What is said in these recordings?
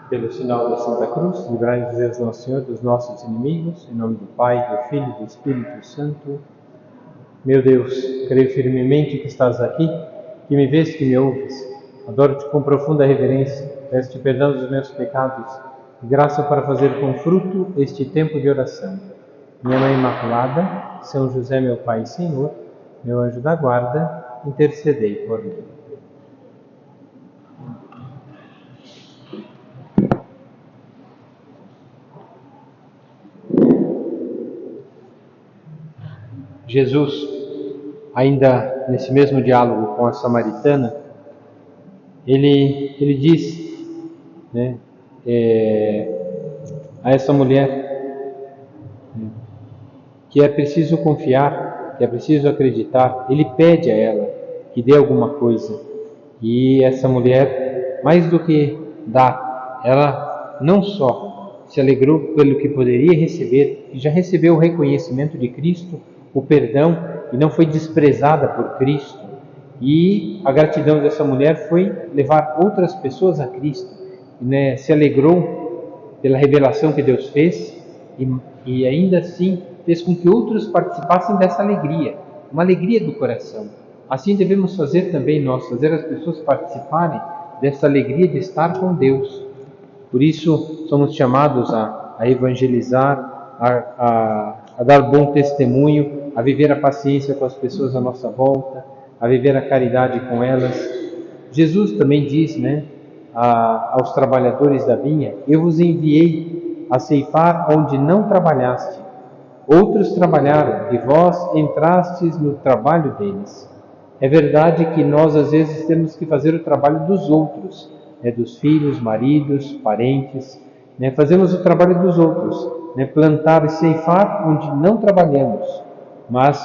Pelo sinal da Santa Cruz, livrai-nos Deus Nosso Senhor dos nossos inimigos, em nome do Pai, do Filho e do Espírito Santo. Meu Deus, creio firmemente que estás aqui, que me vês, que me ouves. Adoro-te com profunda reverência, peço-te perdão dos meus pecados e graça para fazer com fruto este tempo de oração. Minha Mãe Imaculada, São José, meu Pai e Senhor, meu anjo da guarda, intercedei por mim. Jesus, ainda nesse mesmo diálogo com a samaritana, ele diz, né, a essa mulher, que é preciso confiar, que é preciso acreditar. Ele pede a ela que dê alguma coisa. E essa mulher, mais do que dar, ela não só se alegrou pelo que poderia receber, que já recebeu o reconhecimento de Cristo, o perdão, e não foi desprezada por Cristo. E a gratidão dessa mulher foi levar outras pessoas a Cristo, né? Se alegrou pela revelação que Deus fez e ainda assim fez com que outros participassem dessa alegria, uma alegria do coração. Assim devemos fazer também nós, fazer as pessoas participarem dessa alegria de estar com Deus. Por isso somos chamados a evangelizar, a dar bom testemunho, a viver a paciência com as pessoas à nossa volta, a viver a caridade com elas. Jesus também diz, né, aos trabalhadores da vinha: eu vos enviei a ceifar onde não trabalhaste. Outros trabalharam e vós entrastes no trabalho deles. É verdade que nós às vezes temos que fazer o trabalho dos outros, né, dos filhos, maridos, parentes, né, fazemos o trabalho dos outros, né, plantar e ceifar onde não trabalhamos, mas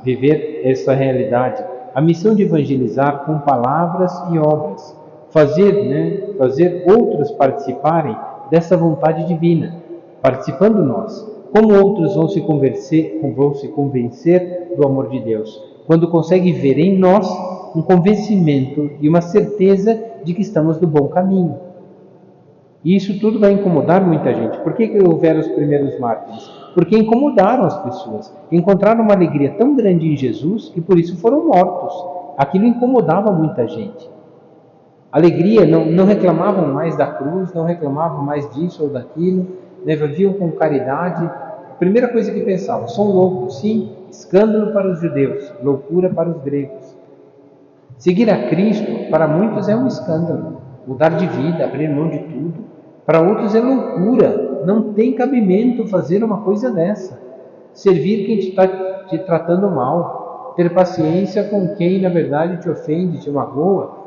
viver essa realidade, a missão de evangelizar com palavras e obras, fazer outros participarem dessa vontade divina, participando nós. Como outros vão se convencer do amor de Deus? Quando conseguem ver em nós um convencimento e uma certeza de que estamos no bom caminho. E isso tudo vai incomodar muita gente. Por que houveram os primeiros mártires? Porque incomodaram as pessoas. Encontraram uma alegria tão grande em Jesus que por isso foram mortos. Aquilo incomodava muita gente. Alegria, não reclamavam mais da cruz, não reclamavam mais disso ou daquilo, né? Viviam com caridade. A primeira coisa que pensavam: são loucos, sim, escândalo para os judeus, loucura para os gregos. Seguir a Cristo, para muitos é um escândalo, mudar de vida, abrir mão de tudo. Para outros é loucura, não tem cabimento fazer uma coisa dessa. Servir quem está te tratando mal, ter paciência com quem na verdade te ofende, te magoa.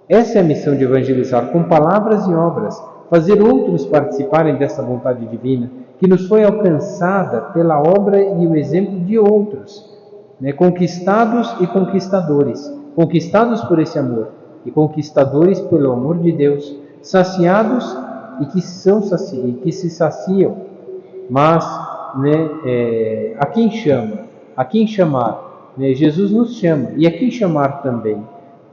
Essa é a missão de evangelizar, com palavras e obras, fazer outros participarem dessa vontade divina, que nos foi alcançada pela obra e o exemplo de outros, né? Conquistados e conquistadores, conquistados por esse amor, e conquistadores pelo amor de Deus, saciados e que se saciam, mas, né, a quem chama, a quem chamar, né? Jesus nos chama, e a quem chamar também.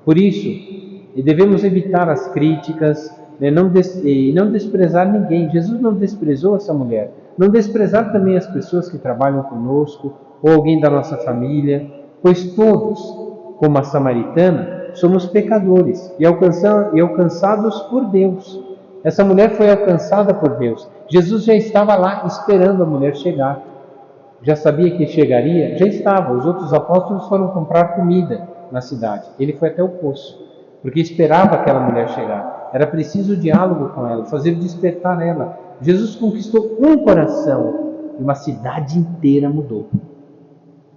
Por isso, devemos evitar as críticas, né, e não desprezar ninguém. Jesus não desprezou essa mulher. Não desprezar também as pessoas que trabalham conosco, ou alguém da nossa família, pois todos, como a samaritana, somos pecadores e alcançados por Deus. Essa mulher foi alcançada por Deus. Jesus já estava lá esperando a mulher chegar. Já sabia que chegaria? Já estava. Os outros apóstolos foram comprar comida na cidade. Ele foi até o poço, porque esperava aquela mulher chegar. Era preciso diálogo com ela, fazer despertar ela. Jesus conquistou um coração e uma cidade inteira mudou.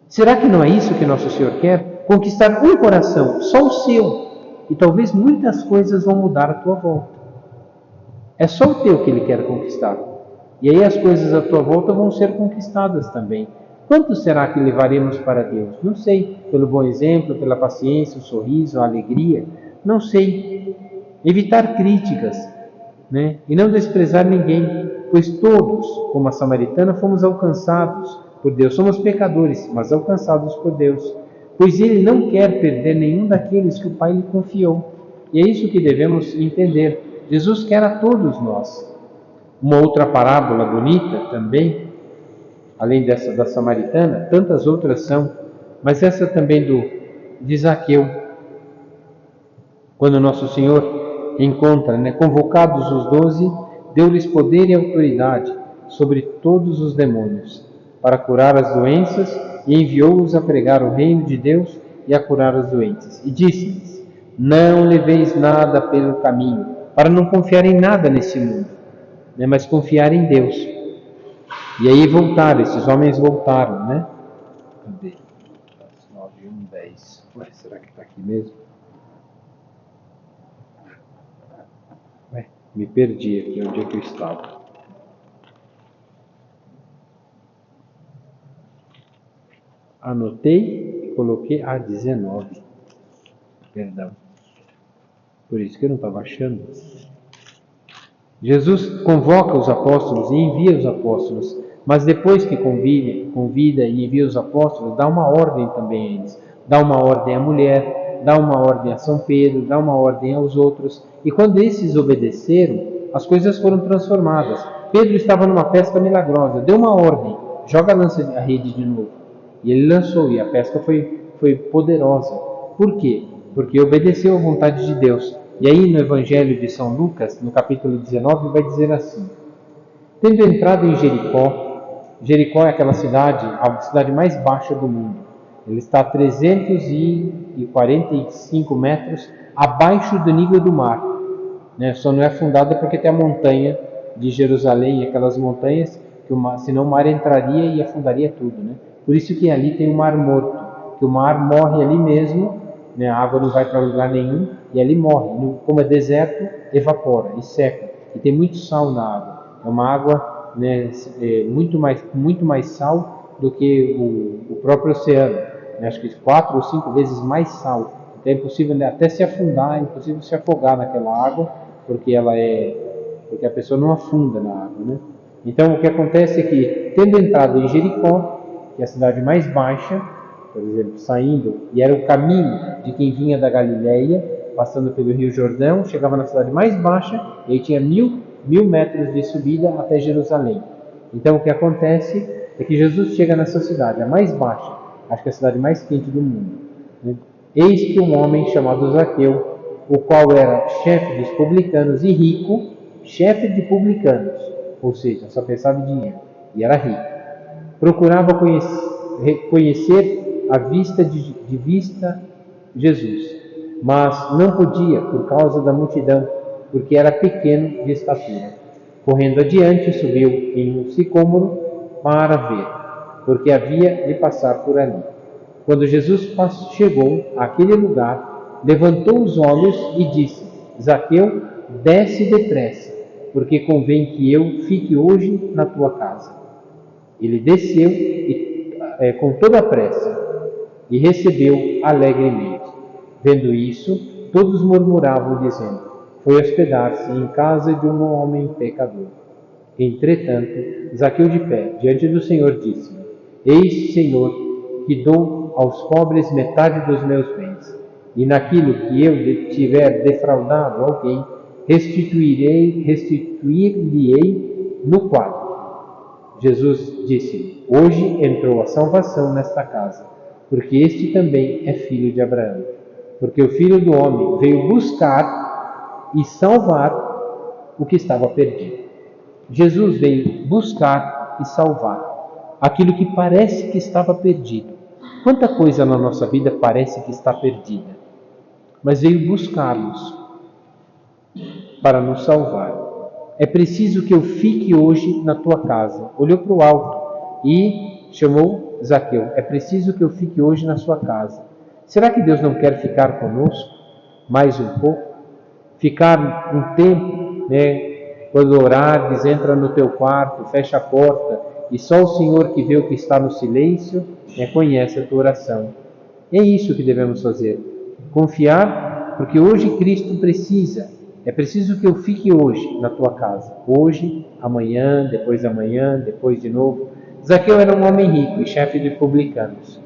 Será que não é isso que Nosso Senhor quer? Conquistar um coração, só o seu. E talvez muitas coisas vão mudar à tua volta. É só o teu que Ele quer conquistar. E aí as coisas à tua volta vão ser conquistadas também. Quanto será que levaremos para Deus? Não sei. Pelo bom exemplo, pela paciência, o sorriso, a alegria. Não sei. Evitar críticas, né? E não desprezar ninguém, pois todos, como a samaritana, fomos alcançados por Deus. Somos pecadores, mas alcançados por Deus, pois Ele não quer perder nenhum daqueles que o Pai lhe confiou. E é isso que devemos entender. Jesus quer a todos nós. Uma outra parábola bonita também, além dessa da samaritana, tantas outras são, mas essa também de Zaqueu, quando nosso Senhor encontra, convocados os 12, deu-lhes poder e autoridade sobre todos os demônios, para curar as doenças, e enviou-os a pregar o reino de Deus e a curar os doentes. E disse-lhes: não leveis nada pelo caminho, para não confiar em nada nesse mundo, mas confiar em Deus. E aí voltaram, esses homens voltaram, né? Cadê? 9, 1, 10. Ué, será que está aqui mesmo? Ué, me perdi aqui, onde é que eu estava? Anotei e coloquei 19. Perdão. Por isso que eu não estava achando. Jesus convoca os apóstolos e envia os apóstolos, mas depois que convida e envia os apóstolos, dá uma ordem também a eles. Dá uma ordem à mulher, dá uma ordem a São Pedro, dá uma ordem aos outros. E quando esses obedeceram, as coisas foram transformadas. Pedro estava numa pesca milagrosa, deu uma ordem: joga a rede de novo. E ele lançou, e a pesca foi poderosa. Por quê? Porque obedeceu à vontade de Deus. E aí no Evangelho de São Lucas, no capítulo 19, vai dizer assim: tendo entrado em Jericó, Jericó é aquela cidade, a cidade mais baixa do mundo. Ele está a 345 metros abaixo do nível do mar. Só não é fundada porque tem a montanha de Jerusalém, aquelas montanhas que senão o mar entraria e afundaria tudo. Por isso que ali tem o Mar Morto, que o mar morre ali mesmo, a água não vai para lugar nenhum e ali morre. Como é deserto, evapora e seca. E tem muito sal na água. É uma água muito mais sal do que o próprio oceano. Acho que 4 ou 5 vezes mais sal. Então é impossível até se afundar, é impossível se afogar naquela água, porque a pessoa não afunda na água. Então o que acontece é que, tendo entrado em Jericó, que é a cidade mais baixa, por exemplo, saindo, e era o caminho de quem vinha da Galileia, passando pelo Rio Jordão, chegava na cidade mais baixa, e aí tinha 1000 metros de subida até Jerusalém. Então o que acontece é que Jesus chega nessa cidade, a mais baixa, acho que é a cidade mais quente do mundo. Eis que um homem chamado Zaqueu, o qual era chefe dos publicanos e rico, chefe de publicanos, ou seja, só pensava em dinheiro, e era rico, procurava conhecer à vista de vista Jesus, mas não podia por causa da multidão, porque era pequeno de estatura. Correndo adiante, subiu em um sicômoro para ver, porque havia de passar por ali. Quando Jesus chegou àquele lugar, levantou os olhos e disse: Zaqueu, desce depressa, porque convém que eu fique hoje na tua casa. Ele desceu com toda a pressa e recebeu alegremente. Vendo isso, todos murmuravam, dizendo: foi hospedar-se em casa de um homem pecador. Entretanto, Zaqueu de pé diante do Senhor disse: eis, Senhor, que dou aos pobres metade dos meus bens, e naquilo que eu tiver defraudado alguém, restituir-lhe-ei no quadro. Jesus disse: hoje entrou a salvação nesta casa, porque este também é filho de Abraão. Porque o Filho do Homem veio buscar e salvar o que estava perdido. Jesus veio buscar e salvar aquilo que parece que estava perdido. Quanta coisa na nossa vida parece que está perdida, mas veio buscar-nos para nos salvar. É preciso que eu fique hoje na tua casa. Olhou para o alto e chamou Zaqueu: é preciso que eu fique hoje na sua casa. Será que Deus não quer ficar conosco mais um pouco? Ficar um tempo, quando orares, entra no teu quarto, fecha a porta, e só o Senhor, que vê o que está no silêncio, conhece a tua oração. É isso que devemos fazer. Confiar, porque hoje Cristo precisa. É preciso que eu fique hoje na tua casa. Hoje, amanhã, depois de novo. Zaqueu era um homem rico e chefe de publicanos.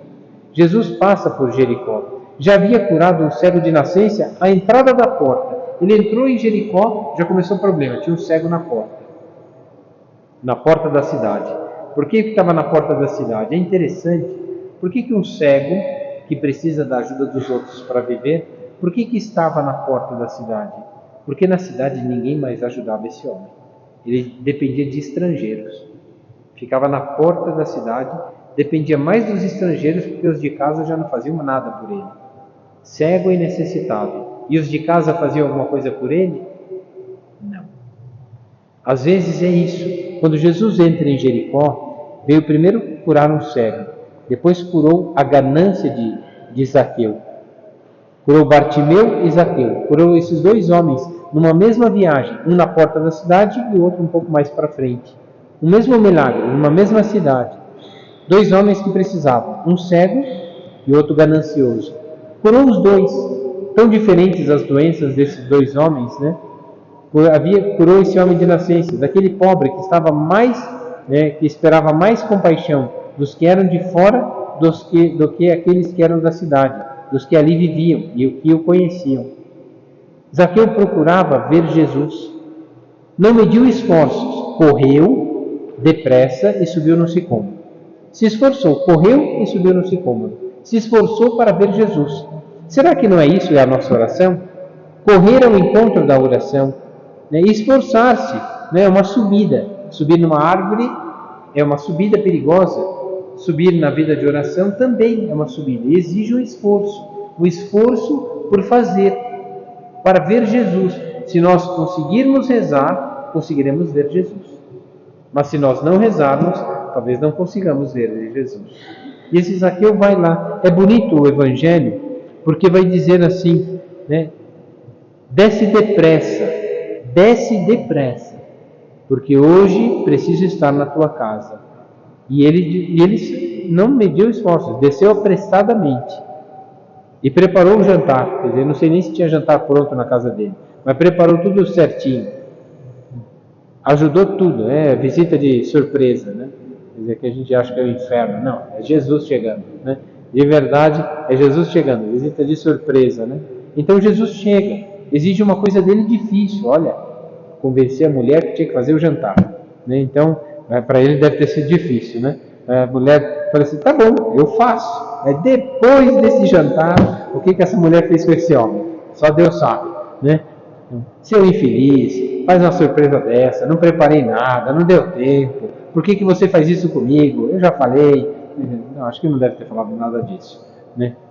Jesus passa por Jericó. Já havia curado um cego de nascença à entrada da porta. Ele entrou em Jericó, já começou o problema, tinha um cego na porta da cidade. Por que estava na porta da cidade? É interessante, por que um cego, que precisa da ajuda dos outros para viver, por que estava na porta da cidade? Porque na cidade ninguém mais ajudava esse homem. Ele dependia de estrangeiros. Ficava na porta da cidade, dependia mais dos estrangeiros, porque os de casa já não faziam nada por ele. Cego e necessitado. E os de casa faziam alguma coisa por ele? Não. Às vezes é isso. Quando Jesus entra em Jericó, veio primeiro curar um cego, depois curou a ganância de Zaqueu. Curou Bartimeu e Zaqueu. Curou esses dois homens numa mesma viagem, um na porta da cidade e o outro um pouco mais para frente. O mesmo milagre, numa mesma cidade. Dois homens que precisavam, um cego e outro ganancioso. Curou os dois. Tão diferentes as doenças desses dois homens, né? Curou esse homem de nascença, daquele pobre que estava mais, que esperava mais compaixão dos que eram de fora do que aqueles que eram da cidade, dos que ali viviam e que o conheciam. Zaqueu procurava ver Jesus. Não mediu esforços, correu depressa e subiu no sicômoro. Se esforçou, correu e subiu no sicômoro. Se esforçou para ver Jesus. Será que não é isso a nossa oração? Correr ao encontro da oração, esforçar-se, é uma subida. Subir numa árvore é uma subida perigosa. Subir na vida de oração também é uma subida. Exige um esforço por fazer, para ver Jesus. Se nós conseguirmos rezar, conseguiremos ver Jesus. Mas se nós não rezarmos, talvez não consigamos ver Jesus. E esse Zaqueu vai lá. É bonito o Evangelho, porque vai dizer assim, desce depressa, porque hoje preciso estar na tua casa. E ele não mediu esforços, desceu apressadamente e preparou o jantar. Quer dizer, não sei nem se tinha jantar pronto na casa dele, mas preparou tudo certinho. Ajudou tudo, visita de surpresa, Quer dizer, que a gente acha que é o inferno. Não, é Jesus chegando, De verdade, é Jesus chegando, visita de surpresa, Então Jesus chega, exige uma coisa dele difícil, olha, convencer a mulher que tinha que fazer o jantar, Então, para ele deve ter sido difícil, A mulher fala assim, tá bom, eu faço. Depois desse jantar, o que essa mulher fez com esse homem? Só Deus sabe, Seu infeliz, faz uma surpresa dessa, não preparei nada, não deu tempo, por que você faz isso comigo? Eu já falei. Não, acho que não deve ter falado nada disso,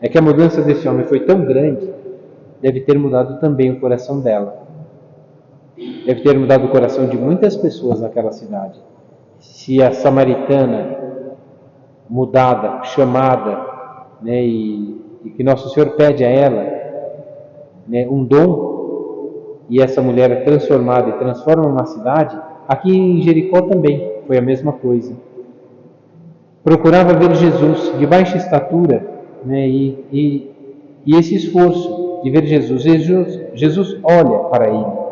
É que a mudança desse homem foi tão grande, deve ter mudado também o coração dela. Deve ter mudado o coração de muitas pessoas naquela cidade. Se a samaritana mudada, chamada, e que Nosso Senhor pede a ela, um dom, e essa mulher é transformada e transforma uma cidade, aqui em Jericó também foi a mesma coisa. Procurava ver Jesus de baixa estatura, e esse esforço de ver Jesus olha para ele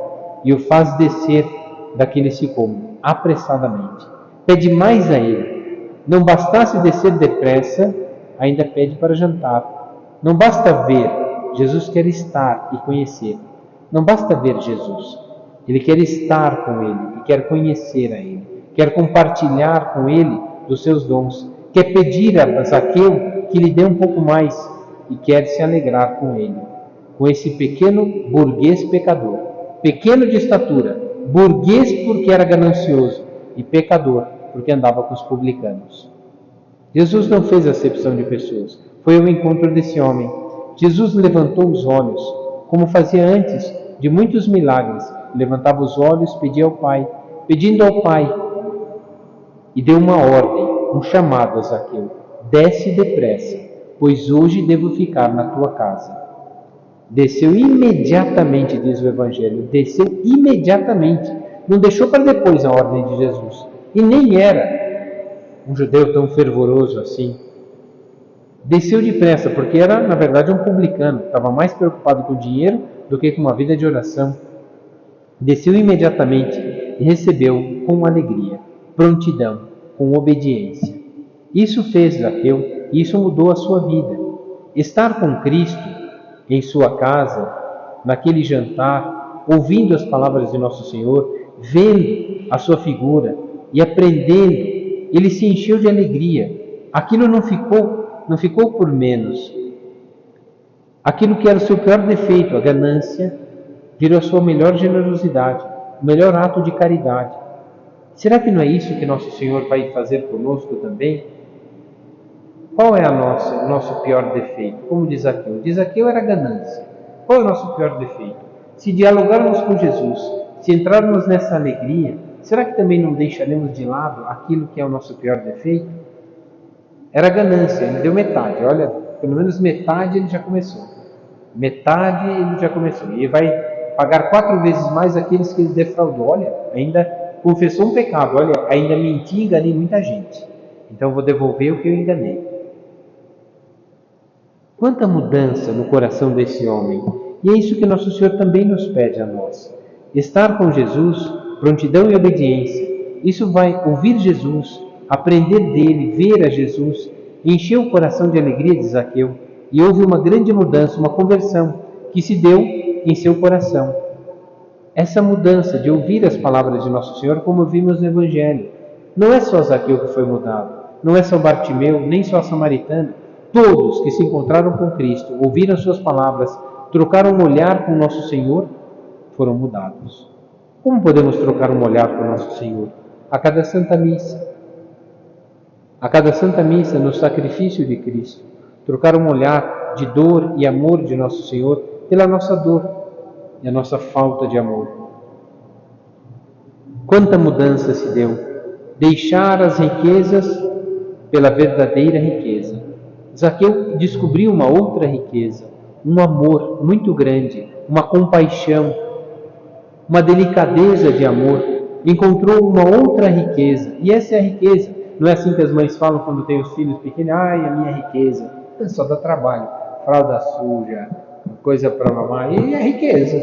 e o faz descer daquele sicômoro apressadamente. Pede mais a ele. Não bastasse descer depressa, ainda pede para jantar. Não basta ver, Jesus quer estar e conhecer. Não basta ver Jesus, ele quer estar com ele e quer conhecer a ele, quer compartilhar com ele dos seus dons, quer pedir a Zaqueu que lhe dê um pouco mais e quer se alegrar com ele, com esse pequeno burguês pecador, pequeno de estatura, burguês porque era ganancioso e pecador porque andava com os publicanos. Jesus não fez acepção de pessoas, foi ao encontro desse homem. Jesus levantou os olhos, como fazia antes de muitos milagres, levantava os olhos, pedia ao Pai, pedindo ao Pai, e deu uma ordem, um chamado a Zaqueu: desce depressa, pois hoje devo ficar na tua casa. Desceu imediatamente, diz o Evangelho, desceu imediatamente, não deixou para depois a ordem de Jesus, e nem era um judeu tão fervoroso assim. Desceu depressa, porque era, na verdade, um publicano, estava mais preocupado com o dinheiro do que com uma vida de oração. Desceu imediatamente e recebeu com alegria, prontidão, com obediência. Isso fez Zaqueu, e isso mudou a sua vida. Estar com Cristo em sua casa, naquele jantar, ouvindo as palavras de nosso Senhor, vendo a sua figura e aprendendo, ele se encheu de alegria. Aquilo não ficou por menos. Aquilo que era o seu pior defeito, a ganância, virou a sua melhor generosidade, o melhor ato de caridade. Será que não é isso que nosso Senhor vai fazer conosco também? Qual é o nosso pior defeito? Como diz Zaqueu? Diz Zaqueu era ganância. Qual é o nosso pior defeito? Se dialogarmos com Jesus, se entrarmos nessa alegria, será que também não deixaremos de lado aquilo que é o nosso pior defeito? Era ganância, ele deu metade. Olha, pelo menos metade ele já começou. Metade ele já começou. E vai pagar 4 vezes mais aqueles que ele defraudou. Olha, ainda confessou um pecado. Olha, ainda menti e enganei muita gente. Então vou devolver o que eu enganei. Quanta mudança no coração desse homem. E é isso que nosso Senhor também nos pede a nós. Estar com Jesus, prontidão e obediência. Isso vai ouvir Jesus, aprender dele, ver a Jesus, encher o coração de alegria de Zaqueu. E houve uma grande mudança, uma conversão, que se deu em seu coração. Essa mudança de ouvir as palavras de nosso Senhor, como vimos no Evangelho. Não é só Zaqueu que foi mudado, não é só Bartimeu, nem só a samaritana. Todos que se encontraram com Cristo, ouviram suas palavras, trocaram um olhar com nosso Senhor, foram mudados. Como podemos trocar um olhar com nosso Senhor? A cada Santa Missa. A cada Santa Missa, no sacrifício de Cristo. Trocar um olhar de dor e amor de nosso Senhor pela nossa dor e a nossa falta de amor. Quanta mudança se deu! Deixar as riquezas pela verdadeira riqueza. Zaqueu descobriu uma outra riqueza, um amor muito grande, uma compaixão, uma delicadeza de amor. Encontrou uma outra riqueza, e essa é a riqueza. Não é assim que as mães falam quando tem os filhos pequenos: ai, a minha riqueza. Só dá trabalho, fralda suja, coisa para mamar, e é riqueza.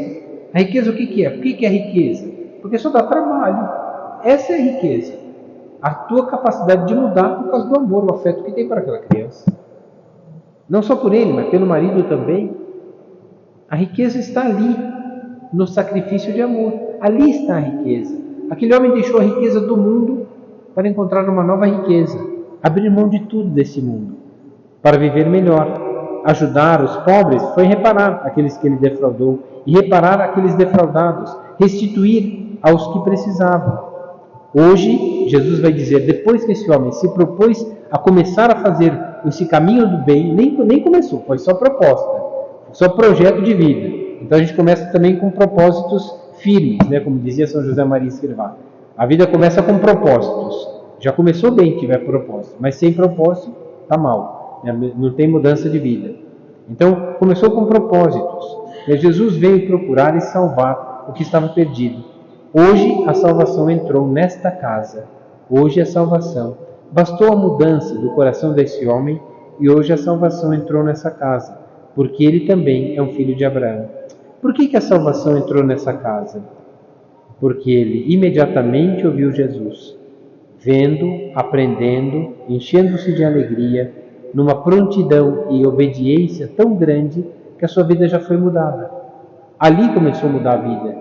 A riqueza o que é? Por que é riqueza? Porque só dá trabalho. Essa é a riqueza. A tua capacidade de mudar por causa do amor, o afeto que tem para aquela criança. Não só por ele, mas pelo marido também. A riqueza está ali, no sacrifício de amor. Ali está a riqueza. Aquele homem deixou a riqueza do mundo para encontrar uma nova riqueza. Abrir mão de tudo desse mundo, para viver melhor. Ajudar os pobres foi reparar aqueles que ele defraudou, e reparar aqueles defraudados, restituir aos que precisavam. Hoje, Jesus vai dizer, depois que esse homem se propôs a começar a fazer esse caminho do bem, nem começou, foi só proposta, só projeto de vida. Então a gente começa também com propósitos firmes, né? Como dizia São José Maria Escrivá. A vida começa com propósitos. Já começou bem que tiver propósito, mas sem propósito está mal, não tem mudança de vida. Então começou com propósitos. E Jesus veio procurar e salvar o que estava perdido. Hoje a salvação entrou nesta casa. Hoje a salvação. Bastou a mudança do coração desse homem e hoje a salvação entrou nessa casa, porque ele também é um filho de Abraão. Por que a salvação entrou nessa casa? Porque ele imediatamente ouviu Jesus, vendo, aprendendo, enchendo-se de alegria, numa prontidão e obediência tão grande que a sua vida já foi mudada. Ali começou a mudar a vida.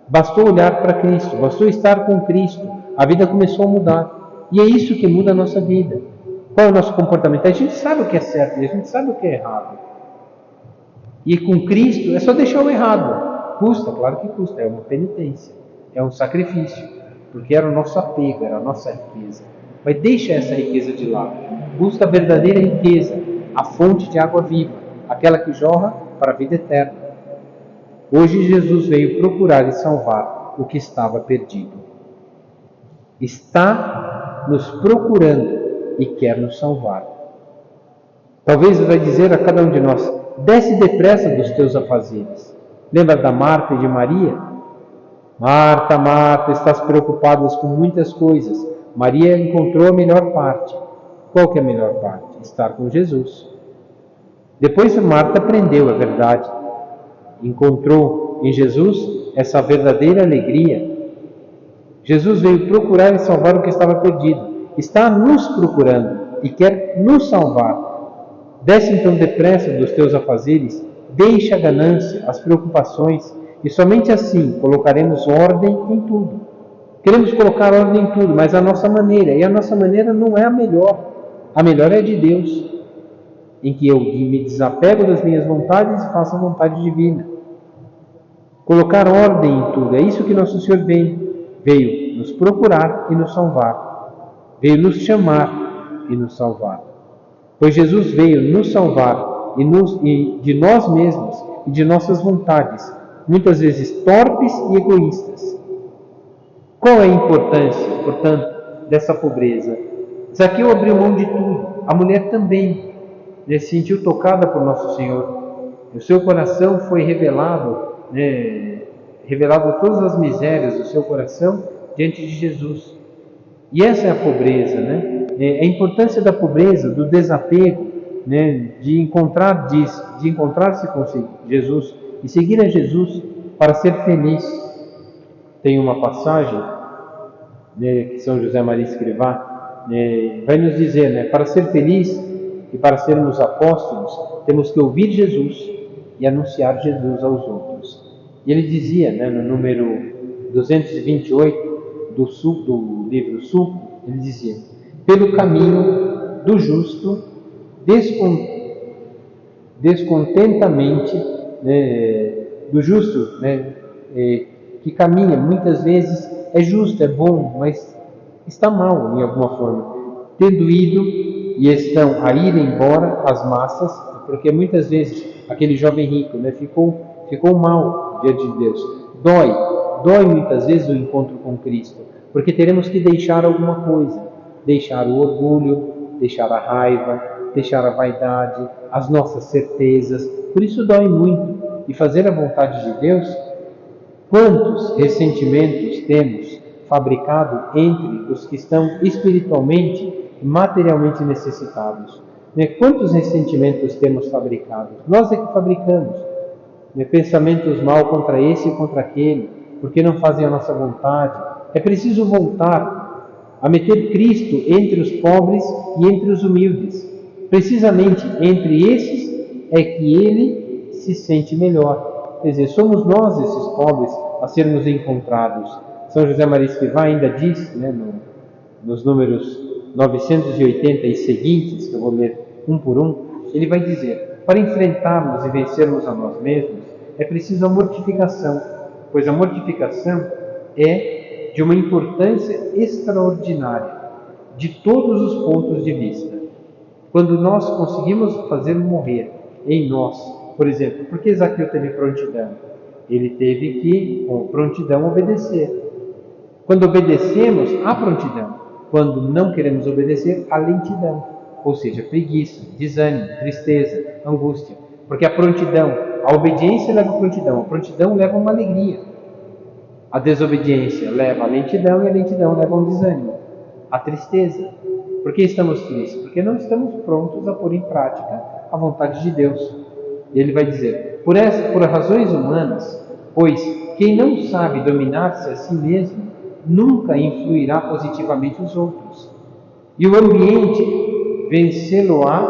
Bastou olhar para Cristo, bastou estar com Cristo, a vida começou a mudar. E é isso que muda a nossa vida. Qual é o nosso comportamento? A gente sabe o que é certo e a gente sabe o que é errado. E com Cristo é só deixar o errado. Custa, claro que custa, é uma penitência, é um sacrifício, porque era o nosso apego, era a nossa riqueza. Mas deixa essa riqueza de lado. Busca a verdadeira riqueza, a fonte de água viva, aquela que jorra para a vida eterna. Hoje Jesus veio procurar e salvar o que estava perdido. Está nos procurando e quer nos salvar. Talvez vai dizer a cada um de nós: desce depressa dos teus afazeres. Lembra da Marta e de Maria? Marta, Marta, estás preocupada com muitas coisas. Maria encontrou a melhor parte. Qual que é a melhor parte? Estar com Jesus. Depois Marta aprendeu a verdade. Encontrou em Jesus essa verdadeira alegria. Jesus veio procurar e salvar o que estava perdido. Está nos procurando e quer nos salvar. Desce então depressa dos teus afazeres, deixa a ganância, as preocupações E somente assim colocaremos ordem em tudo. Queremos colocar ordem em tudo, mas a nossa maneira. E a nossa maneira não é a melhor. A melhor é a de Deus, em que eu me desapego das minhas vontades e faço a vontade divina. Colocar ordem em tudo. É isso que Nosso Senhor veio nos procurar e nos salvar. Veio nos chamar e nos salvar. Pois Jesus veio nos salvar e de nós mesmos e de nossas vontades, muitas vezes torpes e egoístas. Qual é a importância, portanto, dessa pobreza? Zaqueu abriu mão de tudo, a mulher também, se sentiu tocada por Nosso Senhor. O seu coração foi revelado todas as misérias do seu coração diante de Jesus. E essa é a pobreza, a importância da pobreza, do desapego, de encontrar-se com Jesus e seguir a Jesus para ser feliz. Tem uma passagem que São José Maria Escrivá vai nos dizer, para ser feliz e para sermos apóstolos, temos que ouvir Jesus e anunciar Jesus aos outros. E ele dizia, no número 228 do livro Sul, ele dizia: pelo caminho do justo, descontentamente, do justo, que caminha, muitas vezes é justo, é bom, mas está mal em alguma forma, tendo ido e estão a ir embora as massas, porque muitas vezes aquele jovem rico ficou mal diante de Deus. Dói muitas vezes o encontro com Cristo, porque teremos que deixar alguma coisa, deixar o orgulho, deixar a raiva, deixar a vaidade, as nossas certezas. Por isso dói muito. E fazer a vontade de Deus, quantos ressentimentos temos fabricado entre os que estão espiritualmente e materialmente necessitados? Quantos ressentimentos temos fabricado? Nós é que fabricamos. Pensamentos mal contra esse e contra aquele, porque não fazem a nossa vontade. É preciso voltar a meter Cristo entre os pobres e entre os humildes. Precisamente entre esses é que Ele se sente melhor. Quer dizer, somos nós esses pobres a sermos encontrados. São José Maria Escrivá ainda diz, nos números 980 e seguintes, que eu vou ler um por um, ele vai dizer: para enfrentarmos e vencermos a nós mesmos, é preciso a mortificação, pois a mortificação é de uma importância extraordinária, de todos os pontos de vista. Quando nós conseguimos fazer morrer em nós, por exemplo, por que Zaqueu teve prontidão? Ele teve que, com prontidão, obedecer. Quando obedecemos, há prontidão. Quando não queremos obedecer, há lentidão. Ou seja, preguiça, desânimo, tristeza, angústia. Porque a prontidão, a obediência leva a prontidão leva a uma alegria. A desobediência leva a lentidão e a lentidão leva a um desânimo, a tristeza. Por que estamos tristes? Porque não estamos prontos a pôr em prática a vontade de Deus. E ele vai dizer: por razões humanas, pois quem não sabe dominar-se a si mesmo, nunca influirá positivamente os outros. E o ambiente vencê-lo-á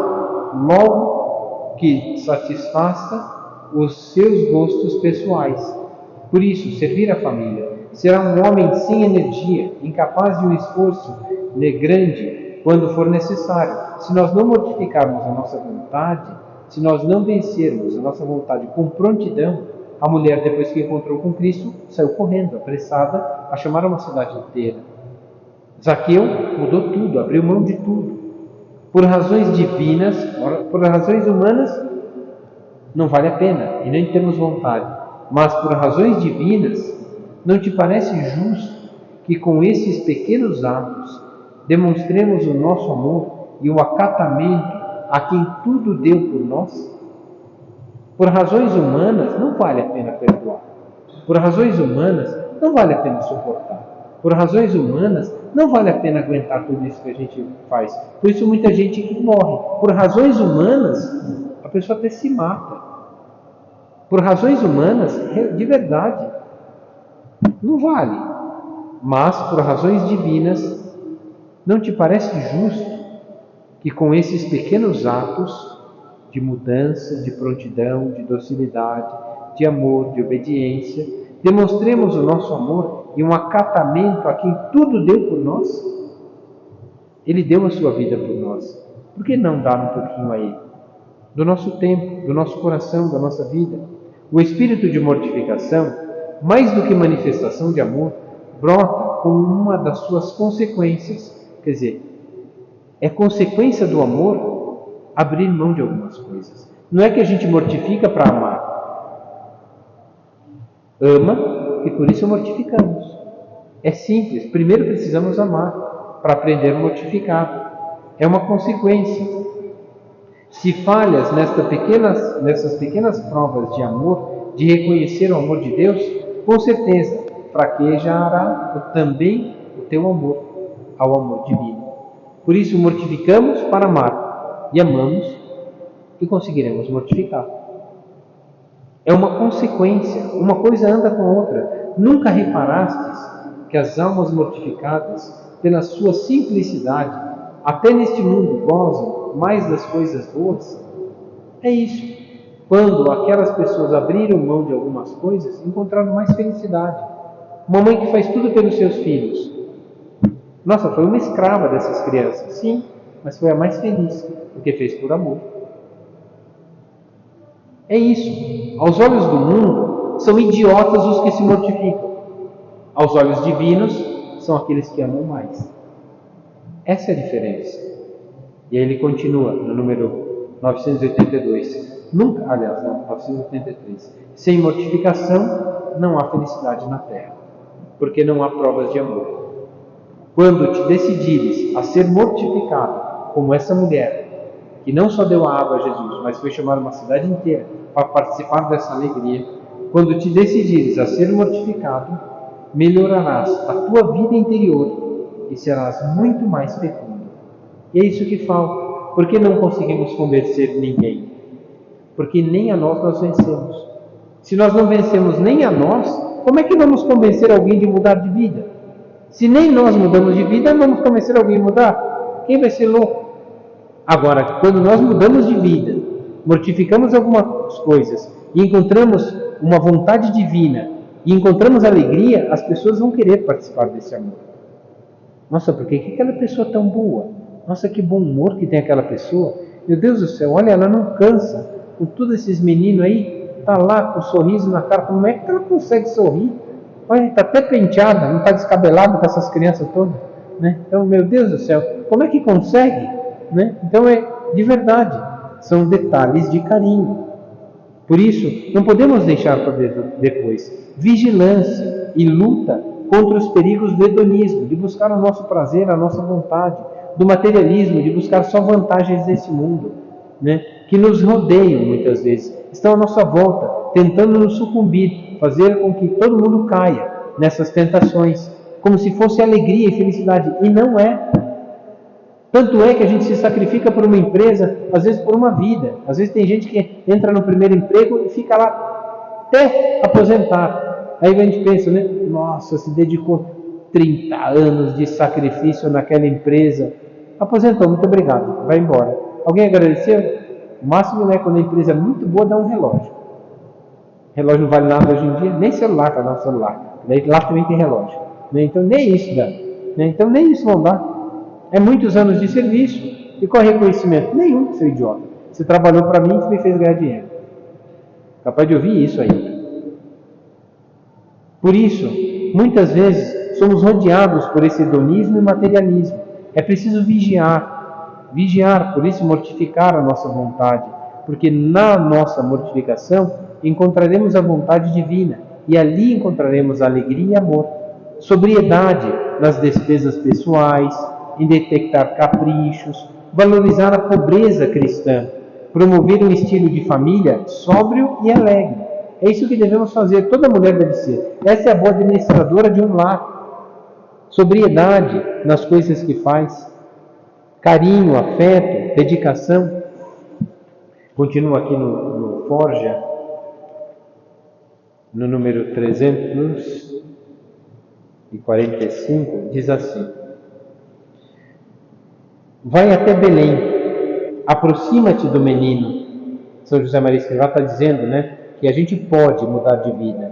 logo que satisfaça os seus gostos pessoais. Por isso, servir a família será um homem sem energia, incapaz de um esforço grande quando for necessário. Se nós não mortificarmos a nossa vontade, se nós não vencermos a nossa vontade com prontidão, a mulher, depois que encontrou com Cristo, saiu correndo, apressada, a chamar uma cidade inteira. Zaqueu mudou tudo, abriu mão de tudo. Por razões divinas, por razões humanas, não vale a pena, e nem temos vontade. Mas por razões divinas, não te parece justo que com esses pequenos atos demonstremos o nosso amor e o acatamento a quem tudo deu por nós? Por razões humanas, não vale a pena perdoar. Por razões humanas, não vale a pena suportar. Por razões humanas, não vale a pena aguentar tudo isso que a gente faz. Por isso muita gente morre. Por razões humanas, a pessoa até se mata. Por razões humanas, de verdade, não vale. Mas por razões divinas, não te parece justo que com esses pequenos atos de mudança, de prontidão, de docilidade, de amor, de obediência. Demonstremos o nosso amor e um acatamento a quem tudo deu por nós. Ele deu a sua vida por nós. Por que não dar um pouquinho a Ele? Do nosso tempo, do nosso coração, da nossa vida. O espírito de mortificação, mais do que manifestação de amor, brota como uma das suas consequências. Quer dizer, é consequência do amor abrir mão de algumas coisas. Não é que a gente mortifica para amar. Ama e por isso mortificamos. É simples. Primeiro precisamos amar para aprender a mortificar. É uma consequência. Se falhas nessas pequenas provas de amor, de reconhecer o amor de Deus, com certeza fraquejará também o teu amor ao amor divino. Por isso mortificamos para amar e amamos e conseguiremos mortificar. É uma consequência, uma coisa anda com a outra. Nunca reparastes que as almas mortificadas, pela sua simplicidade, até neste mundo gozam mais das coisas boas? É isso. Quando aquelas pessoas abriram mão de algumas coisas, encontraram mais felicidade. Uma mãe que faz tudo pelos seus filhos. Nossa, foi uma escrava dessas crianças, sim, mas foi a mais feliz, porque fez por amor. É isso. Aos olhos do mundo, são idiotas os que se mortificam. Aos olhos divinos, são aqueles que amam mais. Essa é a diferença. E aí ele continua no número 982. Nunca, aliás, não, 983. Sem mortificação, não há felicidade na terra, porque não há provas de amor. Quando te decidires a ser mortificado, como essa mulher, que não só deu a água a Jesus, mas foi chamar uma cidade inteira para participar dessa alegria, quando te decidires a ser mortificado, melhorarás a tua vida interior e serás muito mais fecundo. E é isso que falta. Por que não conseguimos convencer ninguém? Porque nem a nós vencemos. Se nós não vencemos nem a nós, como é que vamos convencer alguém de mudar de vida? Se nem nós mudamos de vida, vamos convencer alguém a mudar? Quem vai ser louco? Agora, quando nós mudamos de vida, mortificamos algumas coisas e encontramos uma vontade divina e encontramos alegria, as pessoas vão querer participar desse amor. Nossa, por que aquela pessoa é tão boa? Nossa, que bom humor que tem aquela pessoa. Meu Deus do céu, olha, ela não cansa. Com todos esses meninos aí, tá lá com um sorriso na cara. Como é que ela consegue sorrir? Olha, está até penteada, não está descabelada com essas crianças todas. Né? Então, meu Deus do céu, como é que consegue? Né? Então, é de verdade, são detalhes de carinho. Por isso, não podemos deixar para depois. Vigilância e luta contra os perigos do hedonismo, de buscar o nosso prazer, a nossa vontade, do materialismo, de buscar só vantagens desse mundo, né? Que nos rodeiam muitas vezes, estão à nossa volta, tentando nos sucumbir, fazer com que todo mundo caia nessas tentações, como se fosse alegria e felicidade, e não é. Tanto é que a gente se sacrifica por uma empresa, às vezes por uma vida. Às vezes tem gente que entra no primeiro emprego e fica lá até aposentar. Aí a gente pensa, né? Nossa, se dedicou 30 anos de sacrifício naquela empresa. Aposentou, muito obrigado, vai embora. Alguém agradeceu? O máximo, né, quando a empresa é muito boa, dá um relógio. Relógio não vale nada hoje em dia, nem celular para dar um celular. Lá também tem relógio. Né? Então nem isso dá. Né? Então nem isso vão dar. É muitos anos de serviço e qual é reconhecimento? Nenhum, seu idiota. Você trabalhou para mim e me fez ganhar dinheiro. Capaz de ouvir isso ainda. Por isso, muitas vezes somos rodeados por esse hedonismo e materialismo. É preciso vigiar. Vigiar, por isso mortificar a nossa vontade. Porque na nossa mortificação encontraremos a vontade divina e ali encontraremos alegria e amor. Sobriedade nas despesas pessoais, em detectar caprichos, valorizar a pobreza cristã, promover um estilo de família sóbrio e alegre. É isso que devemos fazer, toda mulher deve ser. Essa é a boa administradora de um lar. Sobriedade nas coisas que faz, carinho, afeto, dedicação. Continua aqui no Forja, no número 345, diz assim: vai até Belém, aproxima-te do menino. São José Maria Escrivá está dizendo, né, que a gente pode mudar de vida.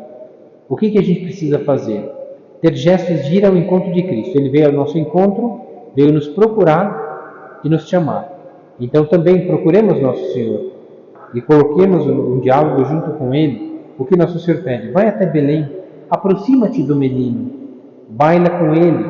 O que a gente precisa fazer? Ter gestos de ir ao encontro de Cristo. Ele veio ao nosso encontro, veio nos procurar e nos chamar. Então também procuremos Nosso Senhor e coloquemos um diálogo junto com Ele. O que Nosso Senhor pede? Vai até Belém, aproxima-te do menino, baila com ele,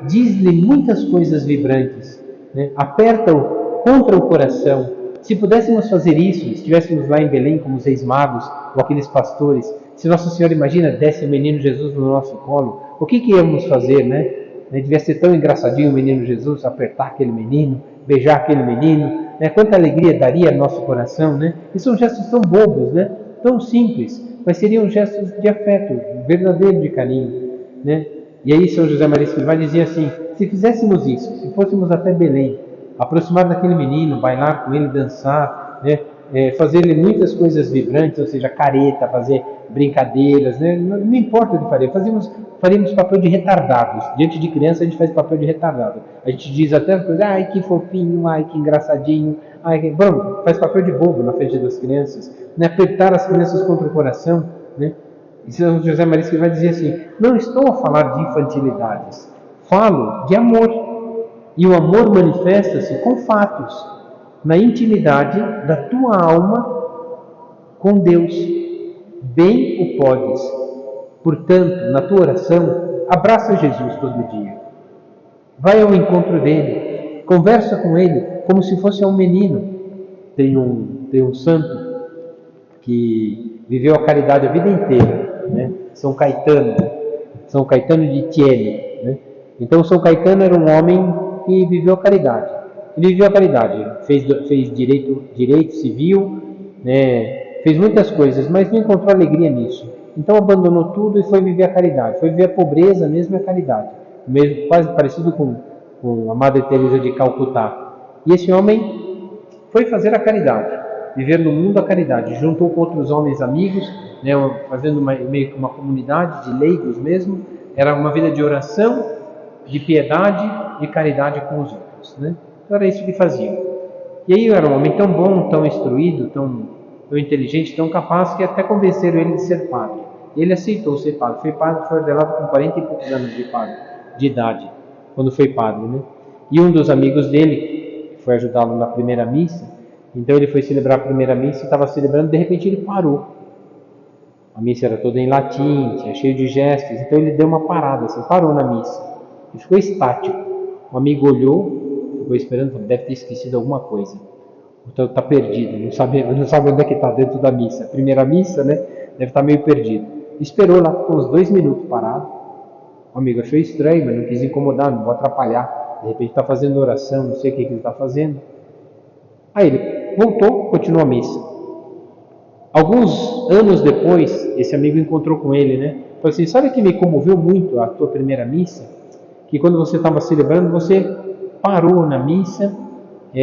diz-lhe muitas coisas vibrantes, né? Aperta-o contra o coração. Se pudéssemos fazer isso, se estivéssemos lá em Belém como os reis magos ou aqueles pastores, se Nossa Senhora, imagina, desse o menino Jesus no nosso colo, o que íamos fazer, né? Devia ser tão engraçadinho o menino Jesus, apertar aquele menino, beijar aquele menino, né? Quanta alegria daria ao nosso coração, né? E são gestos tão bobos, né? Tão simples, mas seriam gestos de afeto, verdadeiro de carinho, né? E aí São José Maria Escrivá dizia assim: se fizéssemos isso, se fôssemos até Belém, aproximar daquele menino, bailar com ele, dançar, né? Fazer-lhe muitas coisas vibrantes, ou seja, careta, fazer brincadeiras, né? Não importa o que faremos, faremos papel de retardados. Diante de criança a gente faz papel de retardado. A gente diz até coisa, ai que fofinho, ai que engraçadinho, ai que... Vamos, faz papel de bobo na frente das crianças, né? Apertar as crianças contra o coração, né? E São José Maria Escrivá vai dizer assim: não estou a falar de infantilidades, falo de amor. E o amor manifesta-se com fatos, na intimidade da tua alma com Deus. Bem o podes. Portanto, na tua oração, abraça Jesus todo dia. Vai ao encontro dele, conversa com ele como se fosse um menino. Tem um santo que viveu a caridade a vida inteira, né? São Caetano de Thiene, né? Então São Caetano era um homem que viveu a caridade. Ele viveu a caridade, fez direito civil, né? Fez muitas coisas, mas não encontrou alegria nisso. Então abandonou tudo e foi viver a caridade. Foi viver a pobreza mesmo e a caridade. Mesmo, quase parecido com a Madre Teresa de Calcutá. E esse homem foi fazer a caridade, viver no mundo a caridade. Juntou com outros homens amigos, né? Fazendo meio que uma comunidade de leigos mesmo. Era uma vida de oração, de piedade e caridade com os outros, né? Então era isso que faziam. E aí era um homem tão bom, tão instruído, tão inteligente, tão capaz, que até convenceram ele de ser padre. Ele aceitou ser padre. Foi padre, foi ordenado com 40 e poucos anos de idade, quando foi padre, né? E um dos amigos dele foi ajudá-lo na primeira missa. Então ele foi celebrar a primeira missa e estava celebrando, de repente ele parou. A missa era toda em latim, tinha cheio de gestos, então ele deu uma parada, assim, parou na missa. E ficou estático. O amigo olhou, ficou esperando, deve ter esquecido alguma coisa. Então está perdido, não sabe onde é que está dentro da missa. A primeira missa, né? Deve estar meio perdido. Esperou lá, ficou uns 2 minutos parado. O amigo achou estranho, mas não quis incomodar, não vou atrapalhar. De repente está fazendo oração, não sei o que ele está fazendo. Aí ele voltou, continuou a missa. Alguns anos depois, esse amigo encontrou com ele, né? Falou assim: sabe que me comoveu muito a tua primeira missa? Que quando você estava celebrando, você parou na missa.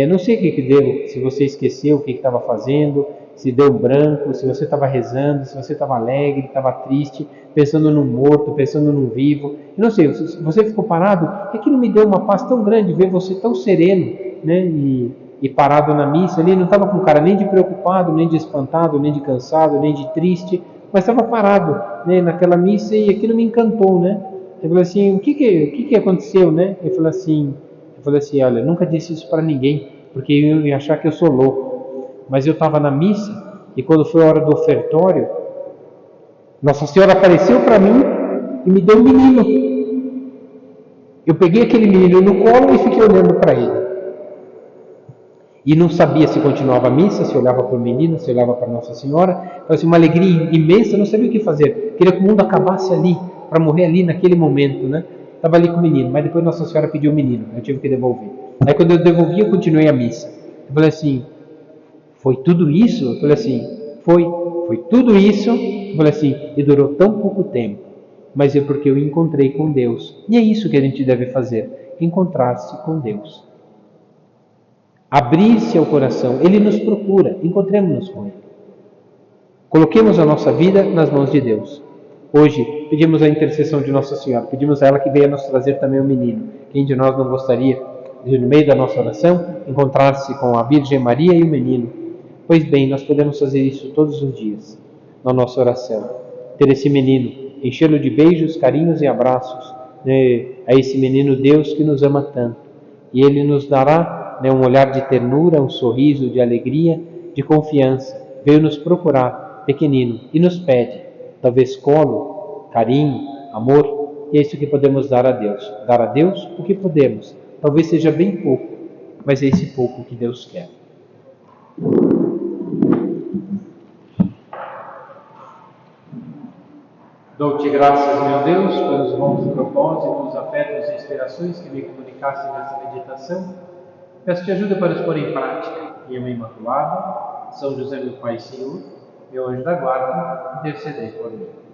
Não sei o que deu, se você esqueceu o que estava fazendo, se deu branco, se você estava rezando, se você estava alegre, estava triste, pensando num morto, pensando num vivo. Eu não sei, você ficou parado, e aquilo me deu uma paz tão grande, ver você tão sereno, né? E parado na missa ali, não estava com cara nem de preocupado, nem de espantado, nem de cansado, nem de triste, mas estava parado, né, naquela missa, e aquilo me encantou, né? Eu falei assim: o que aconteceu, né? Eu falei assim, olha, eu nunca disse isso para ninguém, porque eu ia achar que eu sou louco. Mas eu estava na missa, e quando foi a hora do ofertório, Nossa Senhora apareceu para mim e me deu um menino. Eu peguei aquele menino no colo e fiquei olhando para ele. E não sabia se continuava a missa, se olhava para o menino, se olhava para Nossa Senhora. Foi assim, uma alegria imensa, não sabia o que fazer. Queria que o mundo acabasse ali, para morrer ali naquele momento, né? Estava ali com o menino, mas depois Nossa Senhora pediu o menino, eu tive que devolver. Aí quando eu devolvi, eu continuei a missa. Eu falei assim: foi tudo isso? Eu falei assim: foi tudo isso. Eu falei assim: e durou tão pouco tempo, mas é porque eu encontrei com Deus. E é isso que a gente deve fazer, encontrar-se com Deus. Abrir-se ao coração, Ele nos procura, encontremos-nos com Ele. Coloquemos a nossa vida nas mãos de Deus. Hoje, pedimos a intercessão de Nossa Senhora, pedimos a ela que venha nos trazer também o menino. Quem de nós não gostaria de, no meio da nossa oração, encontrar-se com a Virgem Maria e o menino? Pois bem, nós podemos fazer isso todos os dias. na nossa oração. Ter esse menino, enchê-lo de beijos, carinhos e abraços, né, a esse menino Deus que nos ama tanto. E Ele nos dará, né, um olhar de ternura, um sorriso de alegria, de confiança. Veio nos procurar, pequenino, e nos pede, talvez colo, carinho, amor. E é isso que podemos dar a Deus. Dar a Deus o que podemos. Talvez seja bem pouco, mas é esse pouco que Deus quer. Dou-te graças, meu Deus, pelos bons propósitos, afetos e inspirações que me comunicaste nessa meditação. Peço-te ajuda para os pôr em prática. Minha Mãe Imaculada, São José, meu Pai e Senhor, meu anjo da guarda, intercedei por mim.